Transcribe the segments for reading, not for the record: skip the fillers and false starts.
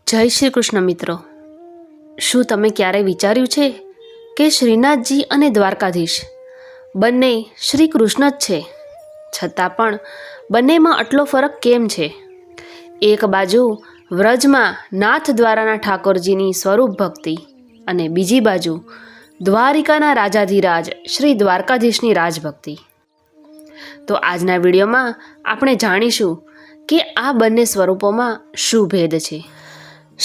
જય શ્રી કૃષ્ણ મિત્રો, શું તમે ક્યારેય વિચાર્યું છે કે શ્રીનાથજી અને દ્વારકાધીશ બંને શ્રી કૃષ્ણ જ છે, છતાં પણ બંનેમાં આટલો ફરક કેમ છે? એક બાજુ વ્રજમાં નાથ દ્વારાના ઠાકોરજીની સ્વરૂપ ભક્તિ અને બીજી બાજુ દ્વારિકાના રાજાધિરાજ શ્રી દ્વારકાધીશની રાજભક્તિ. તો આજના વિડીયોમાં આપણે જાણીશું કે આ બંને સ્વરૂપોમાં શું ભેદ છે.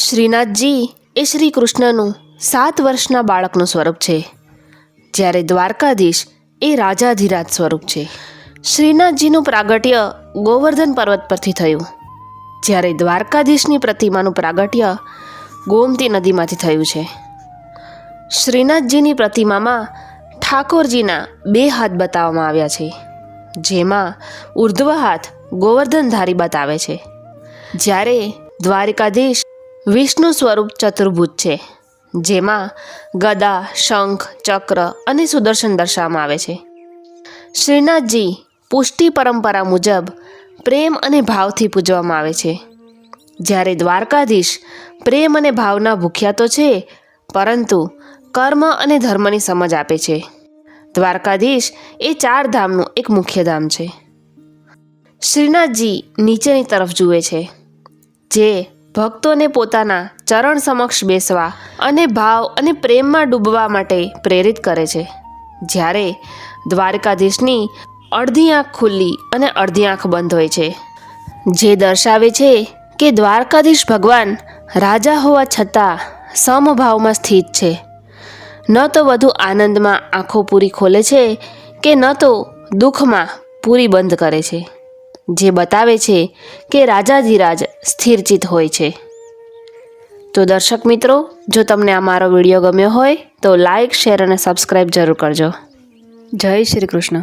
શ્રીનાથજી એ શ્રી કૃષ્ણનું 7 વર્ષના બાળકનું સ્વરૂપ છે, જ્યારે દ્વારકાધીશ એ રાજાધિરાજ સ્વરૂપ છે. શ્રીનાથજીનું પ્રાગટ્ય ગોવર્ધન પર્વત પરથી થયું, જ્યારે દ્વારકાધીશની પ્રતિમાનું પ્રાગટ્ય ગોમતી નદીમાંથી થયું છે. શ્રીનાથજીની પ્રતિમામાં ઠાકોરજીના 2 હાથ બતાવવામાં આવ્યા છે, જેમાં ઉર્ધ્વ હાથ ગોવર્ધનધારી બતાવે છે, જ્યારે દ્વારિકાધીશ વિષ્ણુ સ્વરૂપ ચતુર્ભુજ છે, જેમાં ગદા, શંખ, ચક્ર અને સુદર્શન દર્શાવવામાં આવે છે. શ્રીનાથજી પુષ્ટિ પરંપરા મુજબ પ્રેમ અને ભાવથી પૂજવામાં આવે છે, જ્યારે દ્વારકાધીશ પ્રેમ અને ભાવના ભૂખ્યા તો છે, પરંતુ કર્મ અને ધર્મની સમજ આપે છે. દ્વારકાધીશ એ 4 ધામનું એક મુખ્ય ધામ છે. શ્રીનાથજી નીચેની તરફ જુએ છે, જે ભક્તોને પોતાના ચરણ સમક્ષ બેસવા અને ભાવ અને પ્રેમમાં ડૂબવા માટે પ્રેરિત કરે છે, જ્યારે દ્વારકાધીશની અડધી આંખ ખુલ્લી અને અડધી આંખ બંધ હોય છે, જે દર્શાવે છે કે દ્વારકાધીશ ભગવાન રાજા હોવા છતાં સમભાવમાં સ્થિત છે. ન તો વધુ આનંદમાં આંખો પૂરી ખોલે છે કે ન તો દુઃખમાં પૂરી બંધ કરે છે, જે બતાવે છે કે રાજાધિરાજ સ્થિરચિત હોય છે. તો દર્શક મિત્રો, જો તમને આ મારો વિડીયો ગમ્યો હોય તો લાઈક, શેર અને સબસ્ક્રાઈબ જરૂર કરજો. જય શ્રી કૃષ્ણ.